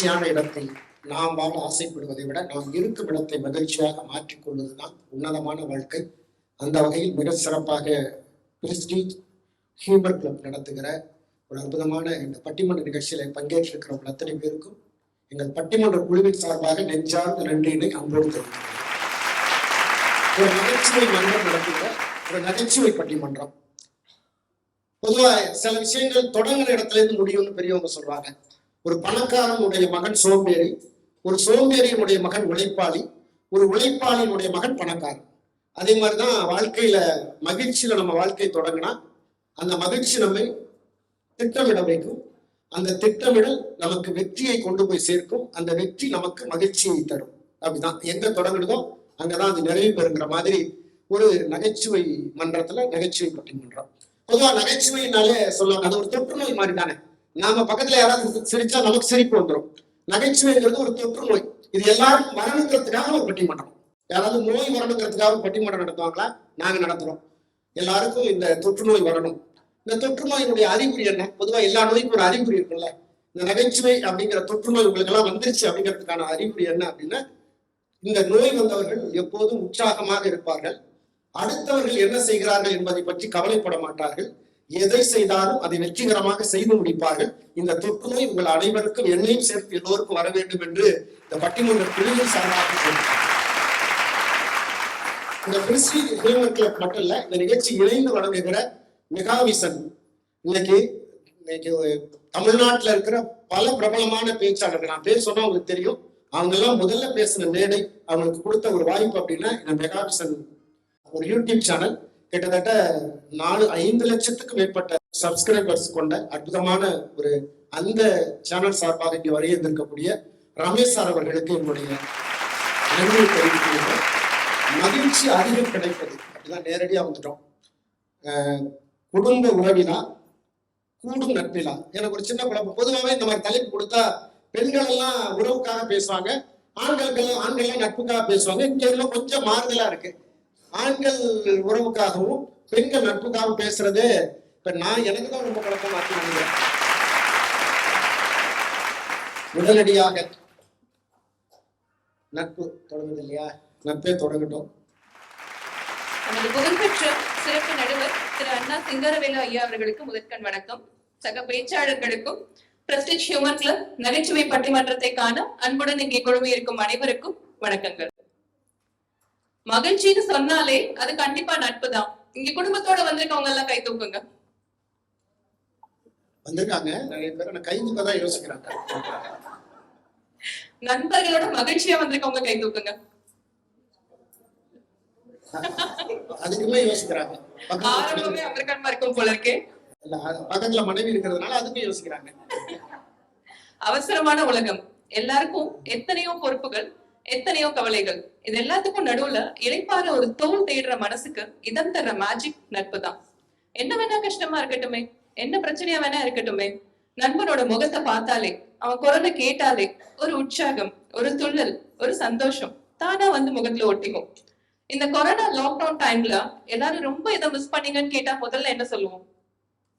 மகிழ்ச்சியான இடத்தை நாம் வாழ ஆசைப்படுவதை விட நாம் இருக்கும் இடத்தை மகிழ்ச்சியாக மாற்றிக்கொள்வதுதான் உன்னதமான வாழ்க்கை. அந்த வகையில் மிக சிறப்பாக பிரஸ்டீஜ் ஹியூமர் கிளப் நடத்துகிற ஒரு அற்புதமான இந்த பட்டிமன்ற நிகழ்ச்சியில பங்கேற்றிருக்கிறவங்க அத்தனை பேருக்கும் எங்கள் பட்டிமன்ற குழுவின் சார்பாக நெஞ்சார்ந்த நன்றியினை அன்போடு தெரிவிக்கிறேன். ஒரு நகைச்சுவை மன்றம் நடத்துகிற ஒரு நகைச்சுவை பட்டிமன்றம். பொதுவாக சில விஷயங்கள் தொடங்குற இடத்துல இருந்து முடியும்னு பெரியவங்க சொல்றாங்க. ஒரு பணக்காரனுடைய மகன் சோம்பேறி, ஒரு சோம்பேறியினுடைய மகன் உழைப்பாளி, ஒரு உழைப்பாளியினுடைய மகன் பணக்காரன். அதே மாதிரிதான் வாழ்க்கையில மகிழ்ச்சியில நம்ம வாழ்க்கை தொடங்கினா அந்த மகிழ்ச்சி நம்மை திட்டமிட வைக்கும். அந்த திட்டமிடல் நமக்கு வெற்றியை கொண்டு போய் சேர்க்கும். அந்த வெற்றி நமக்கு மகிழ்ச்சியை தரும். அப்படிதான் எங்க தொடங்குதோ அங்கதான் அது நிறைவு பெறுங்கிற மாதிரி ஒரு நகைச்சுவை மன்றத்துல நகைச்சுவை பட்டிமன்றம். பொதுவா நகைச்சுவைனாலே சொல்லுவாங்க அது ஒரு தொற்று நோய் மாதிரி தானே. நாம பக்கத்துல யாராவது சிரிச்சா நமக்கு சிரிப்பு வந்துடும். நகைச்சுவைங்கிறது ஒரு தொற்று நோய். இது எல்லாரும் வரணுங்கிறதுக்காக ஒரு பட்டிமன்றம். யாராவது நோய் வரணுங்கிறதுக்காக பட்டிமன்றம் நடத்துவாங்களா? நாங்க நடத்துறோம். எல்லாருக்கும் இந்த தொற்று நோய் வரணும். இந்த தொற்று நோயினுடைய அறிகுறி என்ன? பொதுவா எல்லா நோய்க்கும் ஒரு அறிகுறி இருக்குல்ல. இந்த நகைச்சுவை அப்படிங்கிற தொற்று நோய் உங்களுக்கு எல்லாம் வந்துருச்சு அப்படிங்கிறதுக்கான அறிகுறி என்ன அப்படின்னா, இந்த நோய் வந்தவர்கள் எப்போதும் உற்சாகமாக இருப்பார்கள். அடுத்தவர்கள் என்ன செய்கிறார்கள் என்பதை பற்றி கவலைப்பட மாட்டார்கள். எதை செய்தாலும் அதை வெற்றிகரமாக செய்து முடிப்பார்கள். இந்த தொற்று நோய் உங்கள் அனைவருக்கும் என்னையும் சேர்த்து எல்லோருக்கும் வர வேண்டும் என்று இந்த பட்டிமன்ற குழுவில் சார்பாக இந்த பிரஸ்டீஜ் ஹியூமர் கிளப் மட்டும் இல்ல, இந்த நிகழ்ச்சி இணைந்து வழங்குகிற மெகாவிசன். இன்னைக்கு தமிழ்நாட்டில் இருக்கிற பல பிரபலமான பேச்சாளர்கள், நான் பேர் சொன்னா உங்களுக்கு தெரியும், அவங்க எல்லாம் முதல்ல பேசின மேடை, அவங்களுக்கு கொடுத்த ஒரு வாய்ப்பு அப்படின்னா இந்த மெகாவிசன் ஒரு யூடியூப் சேனல். கிட்டத்தட்ட 5 லட்சத்துக்கும் மேற்பட்ட சப்ஸ்கிரைபர்ஸ் கொண்ட அற்புதமான ஒரு அந்த சேனல் சார்பாக இங்கே வருகின்றிருக்கக்கூடிய ரமேஷ் சார் அவர்களுக்கு என்னுடைய நன்றியை தெரிவிக்கிறேன். மகிழ்ச்சி அதிகம் கிடைப்பது அப்படிதான் நேரடியா வந்துட்டோம். குடும்ப உறவினா கூடும் நட்பிலா. எனக்கு ஒரு சின்ன குழப்பம். பொதுவாகவே இந்த மாதிரி தலைப்பு கொடுத்தா பெண்கள் எல்லாம் உறவுக்காக பேசுவாங்க, ஆண்கள் நட்புக்காக பேசுவாங்க. இங்க எல்லாம் கொஞ்சம் மாறுதலா இருக்கு. ஆண்கள் உறவுக்காகவும் பெண்கள் நட்புக்காகவும் பேசுறது இப்ப நான் எனக்கு தான் ரொம்ப குழப்பமா இருக்கு. உடனடியாக நட்பு தொடங்குது இல்லையா? நட்பே தொடங்கட்டும். நமது புகழ்பெற்ற சிறப்பு நடுவர் திரு அண்ணா சிங்காரவேலு ஐயா அவர்களுக்கு முதற்கண் வணக்கம். சக பேச்சாளர்களுக்கும் பிரஸ்டீஜ் ஹியூமர் கிளப் நகைச்சுவை பட்டிமன்றத்தை காண அன்புடன் இங்கே குழுமி இருக்கும் அனைவருக்கும் வணக்கங்கள். மகிழ்ச்சின்னு சொன்னாலே அது கண்டிப்பா நட்பு தான். இங்க குடும்பத்தோட வந்திருக்கவங்க எல்லாம் கை தூக்குங்க. வந்திருக்காங்க நிறைய பேர். கை தூக்கதான் யோசிக்கிறாங்க. நண்பர்களோட மகிழ்ச்சியா வந்திருக்கவங்க கை தூக்குங்க. அதுக்குமே யோசிக்கிறாங்க. ஆரம்பமே அமெரிக்கன்மா இருக்கும் போல இருக்கே. பக்கத்துல மனைவி இருக்கிறதுனால அதுக்கும் யோசிக்கிறாங்க. அவசரமான உலகம். எல்லாருக்கும் எத்தனையோ பொறுப்புகள், எத்தனையோ கவலைகள். இது எல்லாத்துக்கும் நடுவுல இளைப்பாற ஒரு தோல் தேடுற மனசுக்கு இதம் தர்ற மேஜிக் நட்பு தான். என்ன வேணா கஷ்டமா இருக்கட்டுமே, என்ன பிரச்சனையா வேணா இருக்கட்டுமே, நண்பனோட முகத்தை பார்த்தாலே, அவன் குரலை கேட்டாலே ஒரு உற்சாகம், ஒரு துள்ளல், ஒரு சந்தோஷம் தானா வந்து முகத்துல ஒட்டிக்கும். இந்த கொரோனா லாக்டவுன் டைம்ல எல்லாரும் ரொம்ப இதை மிஸ் பண்ணீங்கன்னு கேட்டா முதல்ல என்ன சொல்லுவோம்?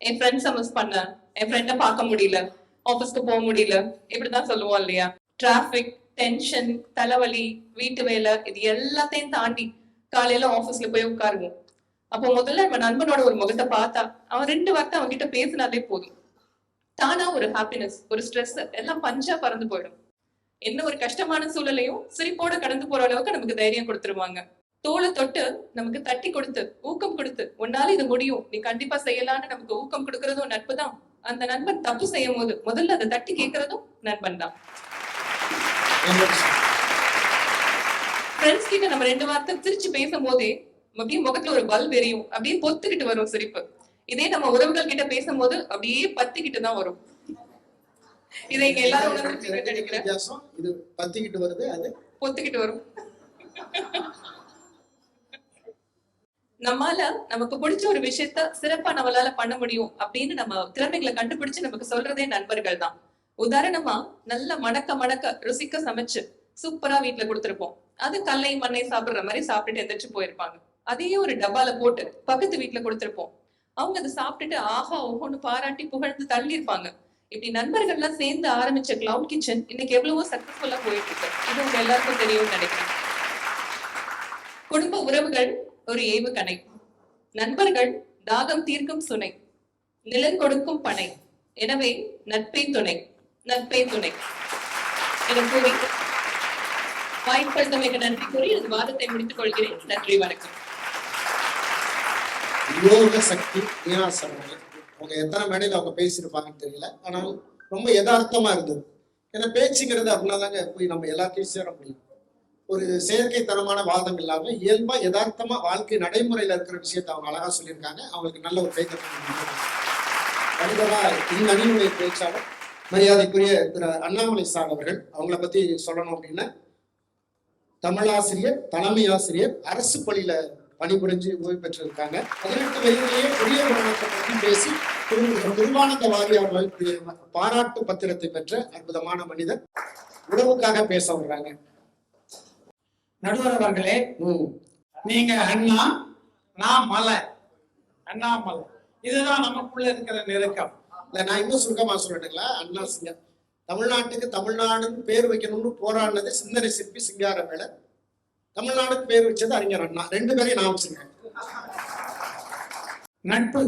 என் ஃப்ரெண்ட்ஸை மிஸ் பண்ண, என் ஃப்ரெண்டை பார்க்க முடியல, ஆபீஸ்க்கு போக முடியல, இப்படிதான் சொல்லுவோம் இல்லையா? டிராபிக், டென்ஷன், தலைவலி, வீட்டு வேலை, இது எல்லாத்தையும் தாண்டி காலையில ஆபீஸ்ல போய் உட்காருவோம். அப்போ முதல்ல நம்ம நண்பனோட ஒரு முகத்தை பார்த்தா அவன் 2 வார்த்தை அவங்க கிட்ட பேசினாலே போதும். தானா ஒரு ஹாப்பினஸ், ஒரு ஸ்ட்ரெஸ் எல்லாம் பஞ்சா பறந்து போயிடும். என்ன ஒரு கஷ்டமான சூழலையும் சிரிப்போட கடந்து போற அளவுக்கு நமக்கு தைரியம் கொடுத்துருவாங்க. தோலை தொட்டு நமக்கு தட்டி கொடுத்து ஊக்கம் கொடுத்து, உன்னால இது முடியும், நீ கண்டிப்பா செய்யலான்னு நமக்கு ஊக்கம் கொடுக்கறதும் நட்பு தான். அந்த நண்பன் தப்பு செய்யும் போது முதல்ல அதை தட்டி கேட்கறதும் நண்பன் தான். ஃப்ரெண்ட்ஸ் கிட்ட நம்ம 2 வார்த்தை சிரிச்சு பேசும் போதே அப்படியே முகத்துல ஒரு பல்ப் எரியும், அப்படியே பொத்துக்கிட்டு வரும் சிரிப்பு. இதே நம்ம உறவுகள் கிட்ட பேசும்போது அப்படியே பத்திக்கிட்டு தான் வரும். இதை இங்க எல்லாரும் இது பத்திக்கிட்டு வருது, அது பொத்துக்கிட்டு வரும். நம்மால நமக்கு பிடிச்ச ஒரு விஷயத்த சிறப்பா நம்மளால பண்ண முடியும் அப்படின்னு நம்ம திறமைகளை கண்டுபிடிச்சு நமக்கு சொல்றதே நண்பர்கள் தான். உதாரணமா நல்ல மணக்க ருசிக்க சமைச்சு சூப்பரா வீட்டுல கொடுத்துருப்போம். அது கல்லை மண்ணை சாப்பிடுற மாதிரி சாப்பிட்டுட்டு எந்திரிச்சு போயிருப்பாங்க. அதையே ஒரு டப்பால போட்டு பக்கத்து வீட்டுல கொடுத்துருப்போம். அவங்க அதை சாப்பிட்டுட்டு ஆஹா ஓஹோன்னு பாராட்டி புகழ்ந்து தள்ளி இருப்பாங்க. இப்படி நண்பர்கள்லாம் சேர்ந்து ஆரம்பிச்ச கிளவுட் கிச்சன் இன்னைக்கு எவ்வளவோ சக்சஸ்ஃபுல்லா போயிட்டு இருக்கு. இது உங்க எல்லாருக்கும் தெரியும்னு நினைக்கிறேன். குடும்ப உறவுகள் ஒரு ஏவுகணை, நண்பர்கள் தாகம் தீர்க்கும் சுனை, நிழல் கொடுக்கும் பனை. எனவே நட்பே துணை, நட்பே துணை என கூறி வாய்ப்பளித்தமைக்கு நன்றி கூறி எனது வாதத்தை முடித்துக் கொள்கிறேன். நன்றி, வணக்கம். யோக சக்தி மீனா சரவணன் அவங்க எத்தனை மேடையில் அவங்க பேசியிருப்பாங்கன்னு தெரியல, ஆனால் ரொம்ப யதார்த்தமா இருந்தது. ஏன்னா பேச்சுங்கிறது அப்படின்னா தாங்க போய் நம்ம எல்லாத்தையும் சேர முடியும். ஒரு செயற்கைத்தனமான வாதம் இல்லாம இயல்பா யதார்த்தமா வாழ்க்கை நடைமுறையில இருக்கிற விஷயத்த அவங்க அழகா சொல்லியிருக்காங்க. அவங்களுக்கு நல்ல ஒரு கைத்தட்டல். அடுத்ததா இந்த அணியினுடைய பேச்சாளர் மரியாதைக்குரிய திரு அண்ணாமலை சார் அவர்கள். அவங்கள பத்தி சொல்லணும் அப்படின்னா தமிழாசிரியர், தலைமை ஆசிரியர், அரசு பள்ளியில பணிபுரிஞ்சு ஓய்வு பெற்றிருக்காங்க. 18 வயதிலேயே பெரிய புராணத்தை பற்றி பேசி திருவானந்த வாரியார் பாராட்டு பத்திரத்தை பெற்ற அற்புதமான மனிதர். உறவுக்காக பேச வர்றாங்க. நடுவர் அவர்களே, நீங்க அண்ணா, நான் மலை, அண்ணாமலை, இதுதான் நமக்குள்ள இருக்கிற நெருக்கம். இல்ல, நான் இன்னும் சுருக்கமா சொல்லட்டுங்களா? அண்ணா சிங்கம் தமிழ்நாட்டுக்கு தமிழ்நாடுன்னு பேர் வைக்கணும்னு போராடினது சிந்தனை சிற்பி சிங்காரவேலர். தமிழ்நாடுக்கு பேர் வச்சது அறிஞர் அண்ணா. 2 பேரையும் நான் வச்சிருக்கேன். நட்பு,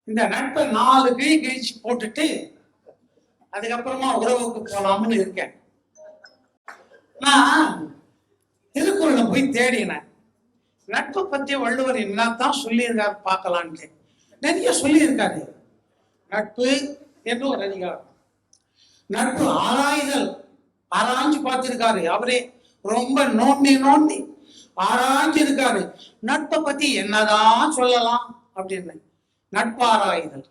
இந்த நட்பை 4 கிழிச்சு போட்டுட்டு அதுக்கப்புறமா உறவுக்கு போலாம்னு இருக்கேன். நான் திருக்குறளை போய் தேடினேன். நட்பை பத்தி வள்ளுவர் என்னத்தான் சொல்லியிருக்காரு பார்க்கலான்ட்டு. நிறைய சொல்லியிருக்காரு. நட்பு என்று ஒரு அதிகாரம். நட்பு ஆராய்தல், ஆராய்ஞ்சு பார்த்திருக்காரு. அவரே ரொம்ப நோண்டி ஆராய்ஞ்சு இருக்காரு. நட்பை பத்தி என்னதான் சொல்லலாம் அப்படின்னு நட்பு ஆராய்தல்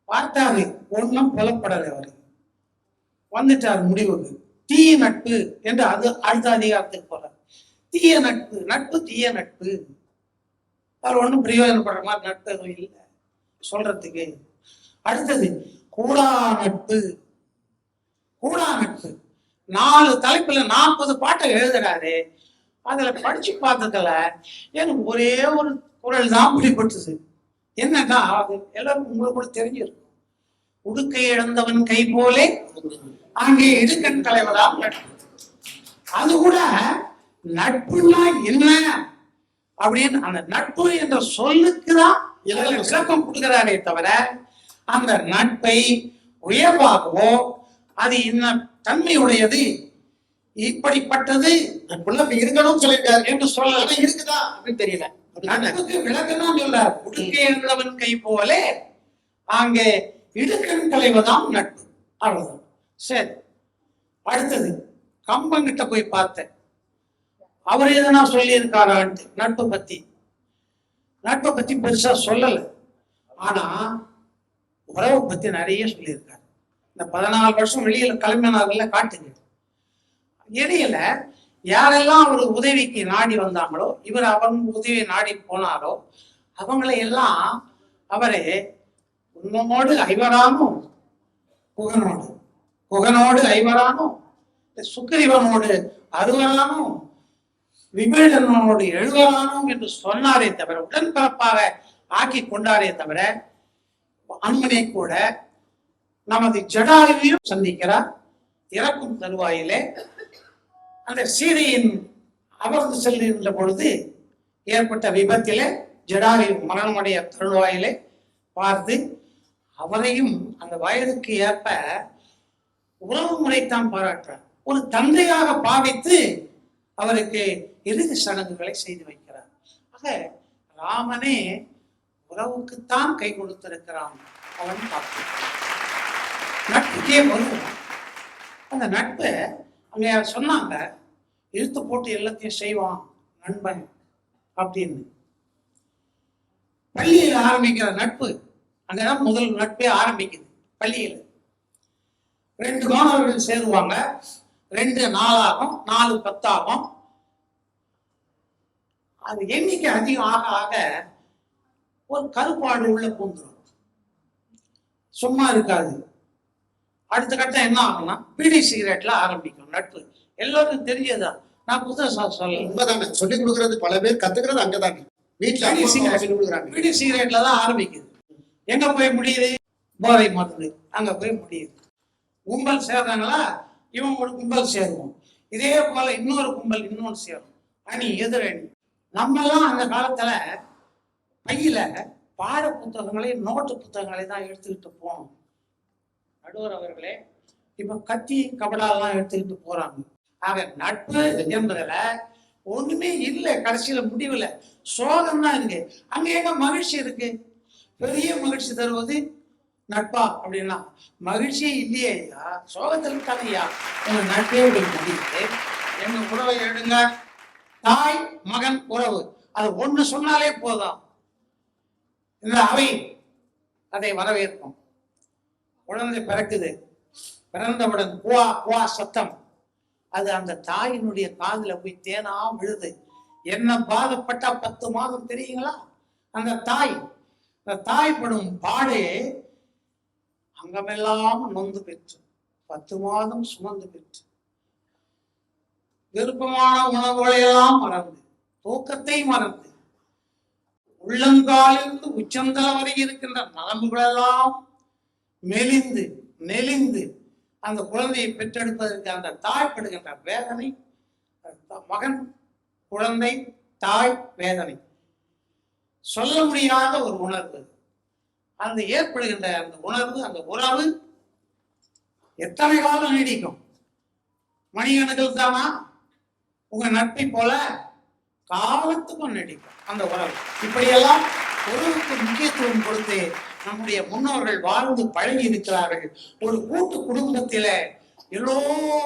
பார்த்தாரு. ஒன்னும் புலப்படலை. அவரு வந்துட்டார் முடிவுக்கு. தீய நட்பு என்று அது அடுத்த அதிகாரத்துக்கு போறார். தீய நட்பு, நட்பு தீய நட்பு. அவர் ஒன்றும் பிரயோஜனப்படுற மாதிரி நட்பு எதுவும் இல்லை சொல்றதுக்கு. அடுத்தது கூடா நட்பு. கூடா நட்பு 4 தலைப்புல 40 பாட்டை எழுதுறாரு. அதுல படிச்சு பார்த்ததுல எனக்கு ஒரே ஒரு குரல் தான் பிடிப்பட்டது. என்னன்னா, அது எல்லாருக்கும் உங்களுக்கு கூட தெரிஞ்சிருக்கும். உடுக்கை இழந்தவன் கை போலே அங்கே இடுக்கண் தலைவராம் நட்பு. அது கூட நட்புன்னா என்ன அப்படின்னு அந்த நட்பு என்ற சொல்லுக்குதான் விளக்கம் கொடுக்கிறாரே தவிர அந்த நட்பை உயர்வாகவோ அது என்ன தன்மையுடையது இப்படிப்பட்டது இருக்கணும் சொல்லியிருக்காரு என்று சொல்ல இருக்குதா அப்படின்னு தெரியல. நட்புக்கு விளக்கம் தான் சொல்றார். உடுக்கை இழந்தவன் கை போலே அங்கே இடுக்கண் தலைவதாம் நட்பு. அவ்வளவுதான். சரி, அடுத்தது கம்பங்கிட்ட போய் பார்த்தேன். அவர் எதனா சொல்லி இருக்காரான்ட்டு நட்பை பத்தி பெருசா சொல்லல. ஆனா உறவை பத்தி நிறைய சொல்லியிருக்காரு. இந்த 14 வருஷம் வெளியில கிளம்பினார்கள்ல காட்டுங்க. இடையில யாரெல்லாம் அவர் உதவிக்கு நாடி வந்தாங்களோ, இவர் அவங்க உதவி நாடி போனாரோ அவங்களை எல்லாம் அவரே உன்னோடு ஐவரானும் புகனோடு ஐவரானும் சுக்கிரீவனோடு 60 விபீடனோடு 70 என்று சொன்னாரே தவிர, உடன்பிறப்பாக ஆக்கி கொண்டாரே தவிர, அனுமனை கூட நமது ஜடாயுவையும் சந்திக்கிறார். இறக்கும் தருவாயிலே அந்த சீதையின் அமர்ந்து செல்கின்ற பொழுது ஏற்பட்ட விபத்திலே ஜடாயு மரணமுடைய தருவாயிலே பார்த்து அவரையும் அந்த வயதுக்கு ஏற்ப உறவு முறைத்தான் பாராட்டுறார். ஒரு தந்தையாக பாவித்து அவருக்கு இறுதி சடங்குகளை செய்து வைக்கிறார். ஆக ராமனே உறவுக்குத்தான் கை கொடுத்திருக்கிறான். அவன் பார்த்து நட்புக்கே வருவான். அந்த நட்பை அங்க சொன்னாங்க, இழுத்து போட்டு எல்லாத்தையும் செய்வான் நண்பன் அப்படின்னு. பள்ளியில் ஆரம்பிக்கிற நட்பு அங்கதான் முதல் நட்பே ஆரம்பிக்குது. பள்ளியில 2 மாணவர்கள் சேருவாங்க. 2 4 ஆகும், 4 10 ஆகும். அது எண்ணிக்கை அதிகம் ஆக ஆக ஒரு கருப்பாடு உள்ள பூந்துடும். சும்மா இருக்காது. அடுத்த கட்டம் என்ன ஆகும்னா பீடி சிகரெட்ல ஆரம்பிக்கும் நட்பு. எல்லாருக்கும் தெரிஞ்சதுதான். நான் புதுசா சொல்ல உண்மைதானே சொல்லி கொடுக்கறது. பல பேர் கத்துக்கிறது அங்கதானே. வீட்டுல பீடி சிகரெட்ல தான் ஆரம்பிக்குது. எங்க போய் முடியுது? போதை மருந்து அங்க போய் முடியுது. கும்பல் சேர்றாங்களா, இவன் ஒரு கும்பல் சேருவோம், இதே போல இன்னொரு கும்பல் இன்னொன்று சேரும், அணி எதிரணி. நம்ம எல்லாம் அந்த காலத்துல பையில பாட புத்தகங்களை நோட்டு புத்தகங்களை தான் எடுத்துக்கிட்டு போனோம். நடுவர் அவர்களே, இப்ப கத்தி கபடாலாம் எடுத்துக்கிட்டு போறாங்க. ஆக நட்பு என்பதுல ஒண்ணுமே இல்லை, கடைசியில முடிவுல சோகம் தான் இருக்கு. அங்க எங்க மகிழ்ச்சி இருக்கு? பெரிய மகிழ்ச்சி தருவது நட்பா அப்படின்னா மகிழ்ச்சியே இல்லையே ஐயா, சோகத்தில் தானையா உங்க நட்பே முடியுது. எங்க உறவை எடுங்க, தாய் மகன் உறவு, அது ஒண்ணு சொன்னாலே போதும். இந்த அவை அதை வரவேற்கும். குழந்தை பிறக்குது, பிறந்தவுடன் குவா குவா சத்தம், அது அந்த தாயினுடைய காதுல போய் தேனா விழுது. என்ன பாதப்பட்டா 10 மாதம் தெரியுங்களா? அந்த தாய் படும் பாடே அங்கமெல்லாம் நொந்து பெற்று 10 மாதம் சுமந்து பெற்று விருப்பமான உணவுகளை எல்லாம் மறந்து, தூக்கத்தை மறந்து, உள்ளங்காலிலிருந்து உச்சந்தல வரை இருக்கின்ற நரம்புகளெல்லாம் மெலிந்து நெளிந்து அந்த குழந்தையை பெற்றெடுப்பதற்கு அந்த தாய் படுகின்ற வேதனை, மகன் குழந்தை தாய் வேதனை சொல்ல முடியாத ஒரு உணர்வு. அந்த ஏற்படுகின்ற அந்த உணர்வு, அந்த உறவு எத்தனை காலம் நீடிக்கும்? மணிக்கணக்கில் தானா? உங்க நட்பை போல காலத்துக்கும் நீடிக்கும் அந்த உறவு. இப்படியெல்லாம் உறவுக்கு முக்கியத்துவம் கொடுத்து நம்முடைய முன்னோர்கள் வாழ்ந்து பழகி இருக்கிறார்கள். ஒரு கூட்டு குடும்பத்தில எல்லோ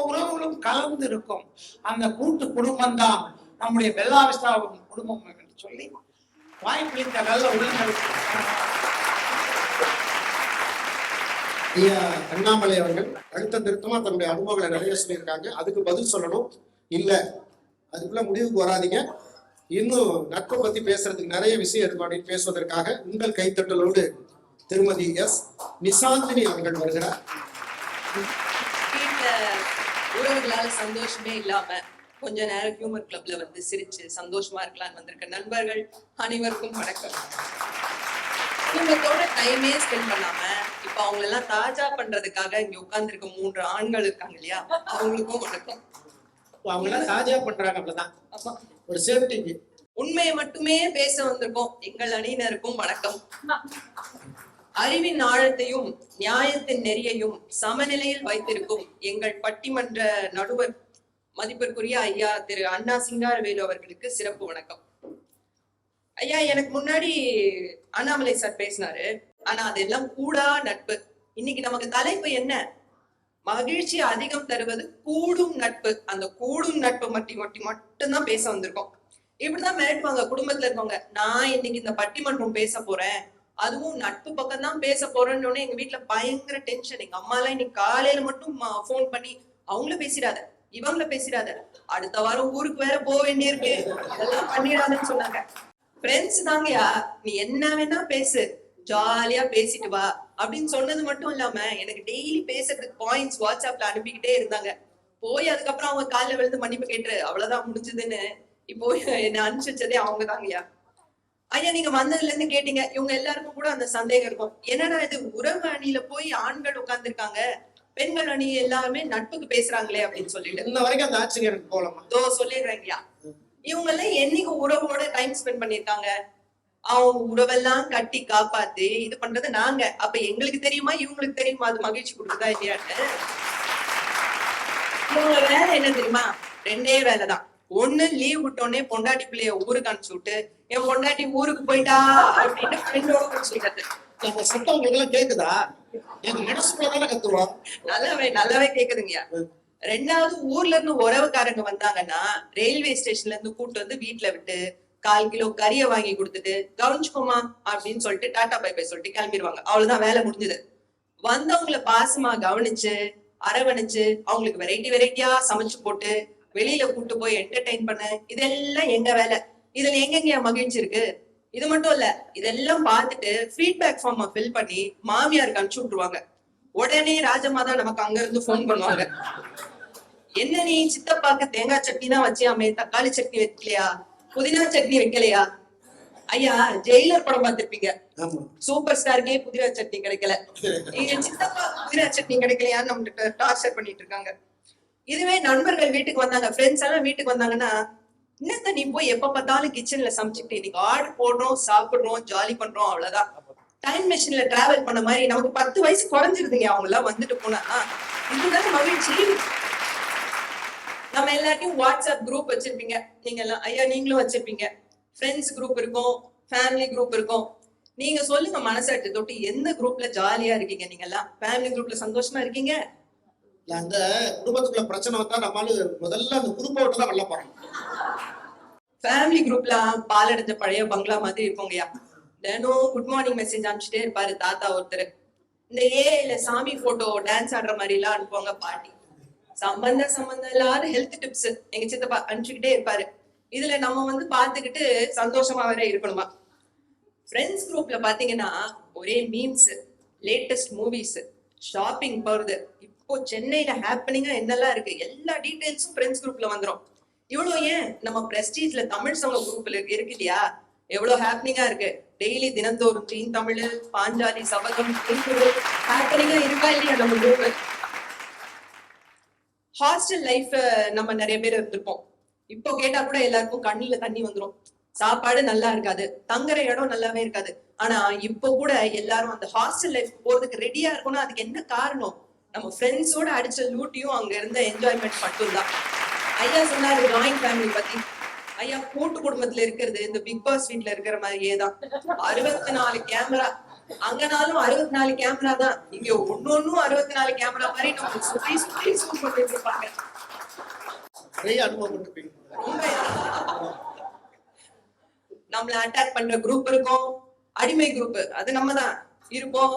உறவுகளும் கலந்து இருக்கும். அந்த கூட்டு குடும்பம் தான் நம்முடைய பெல்லாவிஸ்தாவின் குடும்பம் என்று சொல்லி வாய்ப்பளித்த நல்ல உடல்நலத்தை ஐயா அண்ணாமலை அவர்கள் அடுத்த திருத்தமா தன்னுடைய அனுபவங்களை நிறைய சொல்லியிருக்காங்க. அதுக்கு பதில் சொல்லணும். இல்ல அதுக்குள்ள முடிவுக்கு வராதிங்க, இன்னும் நட்பை பத்தி பேசுறதுக்கு நிறைய விஷயம் இருக்கு அப்படின்னு பேசுவதற்காக உங்கள் கைத்தட்டலோடு திருமதி எஸ் நிசாந்தினி அவர்கள் வருகிறார். உறவுகளால சந்தோஷமே இல்லாம கொஞ்ச நேரம் ஹியூமர் கிளப்ல வந்து சிரிச்சு சந்தோஷமா இருக்கலாம்னு வந்திருக்க நண்பர்கள் அனைவருக்கும் வணக்கம். குடும்பத்தோட டைமே ஸ்பெண்ட் பண்ணாம இப்ப அவங்களெல்லாம் தாஜா பண்றதுக்காக இங்க உட்கார்ந்து இருக்க 3 ஆண்கள் இருக்காங்க இல்லையா, அவங்களுக்கும் வணக்கம். அவங்க எல்லாம் தாஜா பண்றாங்க, அவ்வளவுதான் ஒரு சேஃப்டிக்கு. உண்மையை மட்டுமே பேச வந்திருக்கோம் எங்கள் அணியினருக்கும் வணக்கம். அறிவின் ஆழத்தையும் நியாயத்தின் நெறியையும் சமநிலையில் வைத்திருக்கும் எங்கள் பட்டிமன்ற நடுவர் மதிப்பிற்குரிய ஐயா திரு அண்ணா சிங்காரவேலு அவர்களுக்கு சிறப்பு வணக்கம். ஐயா, எனக்கு முன்னாடி அண்ணாமலை சார் பேசினாரு, ஆனா அதெல்லாம் கூடா நட்பு. இன்னைக்கு நமக்கு தலைப்பு என்ன? மகிழ்ச்சி அதிகம் தருவது கூடும் நட்பு. அந்த கூடும் நட்பு மட்டும்தான் பேச வந்திருக்கோம். இப்படிதான் மிரட்டுவாங்க குடும்பத்துல இருக்கவங்க. நான் இன்னைக்கு இந்த பட்டிமன்றம் பேச போறேன், அதுவும் நட்பு பக்கம் தான் பேச போறேன்னு எங்க வீட்டுல பயங்கர டென்ஷன். எங்க அம்மா எல்லாம் இன்னைக்கு காலையில மட்டும் போன் பண்ணி அவங்கள பேசிடாத இவங்கள பேசிடாத, அடுத்த வாரம் ஊருக்கு வேற போக வேண்டியிருக்கு, அதெல்லாம் பண்ணிடாதுன்னு சொன்னாங்க. ஃப்ரெண்ட்ஸ் தாங்கயா, நீ என்ன வேணா பேசு, ஜாலியா பேசிட்டு வா அப்படின்னு சொன்னது மட்டும் இல்லாம எனக்கு டெய்லி பேசுறதுக்கு பாயிண்ட்ஸ் வாட்ஸ்அப்ல அனுப்பிக்கிட்டே இருந்தாங்க. போய் அதுக்கப்புறம் அவங்க காலைல விழுந்து மன்னிப்பு கேட்டு அவ்வளவுதான் முடிஞ்சதுன்னு இப்போ என்ன அனுப்பிச்சு வச்சதே அவங்க தாங்கய்யா. ஐயா, நீங்க வந்ததுல இருந்து கேட்டீங்க, இவங்க எல்லாருக்கும் கூட அந்த சந்தேகம் இருக்கும், என்னடா இது உறவு அணியில போய் ஆண்கள் உட்கார்ந்து இருக்காங்க, பெண்கள் அணி எல்லாருமே நட்புக்கு பேசுறாங்களே அப்படின்னு சொல்லிட்டு இன்ன வரைக்கும் அந்த ஆட்சிக்கு எனக்கு போகலாமா? சொல்லிடுறேங்கய்யா. இவங்க எல்லாம் என்னைக்கு உறவோட டைம் ஸ்பெண்ட் பண்ணிருக்காங்க? அவங்க உறவெல்லாம் கட்டி காப்பாத்தி இது பண்றது நாங்க. அப்ப எங்களுக்கு தெரியுமா இவங்களுக்கு தெரியுமா அது மகிழ்ச்சி கொடுக்குதா இல்லையான்னு? இவங்க வேலை என்ன தெரியுமா? 2 வேலைதான். ஒண்ணு, லீவ் விட்டோடனே பொண்டாட்டி பிள்ளைய ஊருக்கு அனுப்பிச்சு விட்டு என் பொண்டாட்டி ஊருக்கு போயிட்டா அப்படின்னு ஃப்ரெண்டோட சொல்றது. அந்த சட்டம் உங்களுக்கு எல்லாம் கேக்குதா? எங்க மனசுக்குள்ளதானே கத்துவோம். நல்லாவே கேக்குதுங்கய்யா. 2வது, ஊர்ல இருந்து உறவுக்காரங்க வந்தாங்கன்னா ரயில்வே ஸ்டேஷன்ல இருந்து கூட்டு வந்து வீட்டுல விட்டு 1/4 கிலோ கறிய வாங்கி கொடுத்துட்டு கவனிச்சுக்கோமா அப்படின்னு சொல்லிட்டு டாடா பை பை சொல்லிட்டு கிளம்பிடுவாங்க. அவ்வளவுதான், வேலை முடிஞ்சது. வந்தவங்களை பாசமா கவனிச்சு அரவணைச்சு அவங்களுக்கு வெரைட்டியா சமைச்சு போட்டு வெளியில கூட்டு போய் என்டர்டெயின் பண்ண, இதெல்லாம் எங்க வேலை. இதுல எங்கெங்க மகிழ்ச்சி இருக்கு? இது மட்டும் இல்ல, இதெல்லாம் பார்த்துட்டு ஃபீட்பேக் ஃபார்ம் ஃபில் பண்ணி மாமியாருக்கு அனுப்பிச்சு விட்டுருவாங்க. உடனே ராஜமாதா நமக்கு அங்க இருந்து போன் பண்ணுவாங்க, என்ன நீ சித்தப்பாக்கு தேங்காய் சட்னி தான் வச்சியாமே, தக்காளி சட்னி வைக்கலையா, புதினா சட்னி வைக்கலையா? ஐயா ஜெயிலர் படம் பார்த்திருப்பீங்க. ஆமா. சூப்பர் ஸ்டாருக்கே புதினா சட்னி கிடைக்கல, எங்க சித்தப்பா புதினா சட்னி கிடைக்கலையான்னு நம்மகிட்ட டார்ச்சர் பண்ணிட்டு இருக்காங்க. இதுவே நண்பர்கள் வீட்டுக்கு வந்தாங்க, ஃப்ரெண்ட்ஸ் எல்லாம் வீட்டுக்கு வந்தாங்கன்னா, என்னத்த நீ போய் எப்ப பார்த்தாலும் கிச்சன்ல சமைச்சுட்டு இன்னைக்கு ஆர்டர் போடுறோம், சாப்பிடுறோம், ஜாலி பண்றோம், அவ்வளவுதான். டைம் மெஷின்ல டிராவல் பண்ண மாதிரி நமக்கு 10 வயசு குறைஞ்சிருதுங்க அவங்க எல்லாம் வந்துட்டு போனா. இதுதானே மகிழ்ச்சி. நம்ம எல்லாத்தையும் வாட்ஸ்அப் குரூப் வச்சிருப்பீங்க நீங்க எல்லாம். ஐயா நீங்களும் வச்சிருப்பீங்க. ஃப்ரெண்ட்ஸ் குரூப் இருக்கும், ஃபேமிலி குரூப் இருக்கும். நீங்க சொல்லுங்க மனசாட்டு தொட்டு எந்த குரூப்ல ஜாலியா இருக்கீங்க? நீங்க எல்லாம் ஃபேமிலி குரூப்ல சந்தோஷமா இருக்கீங்க? அந்த குடும்பத்துக்குள்ள பிரச்சனை வந்தா நம்மளால முதல்ல அந்த குரூப்பை விட்டு தான் வெளில போறோம். ஃபேமிலி குரூப்ல பாலடைஞ்ச பழைய பங்களா மாதிரி இருக்குங்கய்யா. தினம் குட் மார்னிங் மெசேஜ் அனுப்பிச்சுட்டே இருப்பாரு தாத்தா ஒருத்தர். இந்த ஏல சாமி போட்டோ டான்ஸ் ஆடுற மாதிரி எல்லாம் அனுப்புவாங்க பாட்டி. சம்பந்தம் இல்லாத ஹெல்த் டிப்ஸ் எங்க சித்தப்பா அனுப்பிச்சுக்கிட்டே இருப்பாரு. இதுல நம்ம பாத்துக்கிட்டு சந்தோஷமா வேற இருக்கணுமா? ஃப்ரெண்ட்ஸ் குரூப்ல பாத்தீங்கன்னா ஒரே மீம்ஸ், லேட்டஸ்ட் மூவிஸ், ஷாப்பிங் போறது, இப்போ சென்னையில ஹேப்பனிங்கா என்னெல்லாம் இருக்கு எல்லா டீடைல்ஸும் ஃப்ரெண்ட்ஸ் குரூப்ல வந்துரும். இவ்வளவு ஏன் நம்ம பிரஸ்டீஜ்ல தமிழ் சங்க குரூப்ல இருக்கு இல்லையா, எவ்வளவு ஹேப்பனிங்கா இருக்கு. டெய்லி தினந்தோறும் டீன் தமிழ், பாஞ்சாலி, சபகம், ஹேப்பனிங்கா இருக்கா இல்லையா நம்ம குரூப்? ஹாஸ்டல் லைஃப் நம்ம நிறைய பேர் இருந்திருப்போம். இப்போ கேட்டா கூட எல்லாருக்கும் கண்ணுல தண்ணி வந்துரும். சாப்பாடு நல்லா இருக்காது, தங்குற இடம் நல்லாவே இருக்காது. ஆனா இப்போ கூட எல்லாரும் அந்த ஹாஸ்டல் லைஃப் போறதுக்கு ரெடியா இருக்கணும். அதுக்கு என்ன காரணம்? நம்ம ஃப்ரெண்ட்ஸோட அடிச்ச லூட்டியும் அங்க இருந்த என்ஜாய்மெண்ட் மட்டும்தான். ஐயா சொன்னாரு ஜாயிண்ட் ஃபேமிலி பத்தி. ஐயா கூட்டு குடும்பத்துல இருக்கிறது இந்த பிக் பாஸ் வீட்ல இருக்கிற மாதிரியே தான். 64 கேமரா, அங்கனாலும் 64 கேமரா தான். இங்க ஒன்னொன்னும் 64 கேமரா மாதிரி நம்ம சுத்தி சுத்தி சூட் பண்ணிட்டு இருப்பாங்க. நிறைய அனுபவப்பட்டிருப்பீங்க. நம்மள அட்டாக் பண்ற குரூப் இருக்கும், அடிமை குரூப் அது நம்ம தான் இருப்போம்.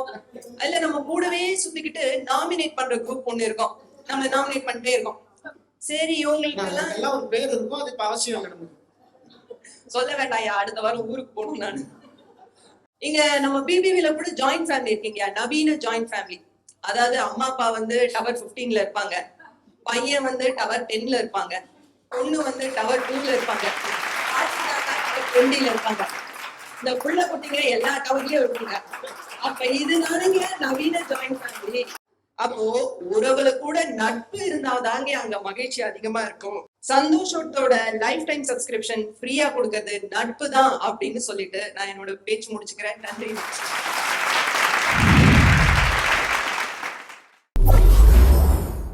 அதுல நம்ம கூடவே சுத்திக்கிட்டு நாமினேட் பண்ற குரூப் ஒண்ணு இருக்கும். நம்ம நாமினேட் பண்ணிட்டே இருக்கோம். சரி இவங்களுக்கு எல்லாம் ஒரு பேர் இருக்கும், அது இப்ப அவசியம் இல்லை நமக்கு. சொல்ல வேண்டாம்யா, அடுத்த வாரம் ஊருக்கு போகணும் நானு. இங்க நம்ம பிபிவில கூட ஜாயிண்ட் ஃபேமிலி இருக்கீங்க, நவீன ஜாயிண்ட் ஃபேமிலி. அதாவது அம்மா அப்பா டவர் 15ல இருப்பாங்க, பையன் டவர் 10ல இருப்பாங்க, பொண்ணு டவர் 2ல இருப்பாங்க, 20ல இருப்பாங்க. இந்த புள்ள குட்டிங்க எல்லா டவர்லயும் இருப்பாங்க. அப்ப இதுதானுங்க நவீன ஜாயிண்ட் ஃபேமிலி. அப்போ உறவுல கூட நட்பு இருந்தாதாங்க அங்க மகிழ்ச்சி அதிகமா இருக்கும். சந்தோஷத்தோட லைஃப் டைம் சப்ஸ்கிரிப்ஷன் ஃப்ரீயா கொடுக்கறது நட்பு தான் அப்படின்னு சொல்லிட்டு நான் என்னோட பேச்சு முடிச்சுக்கிறேன். நன்றி.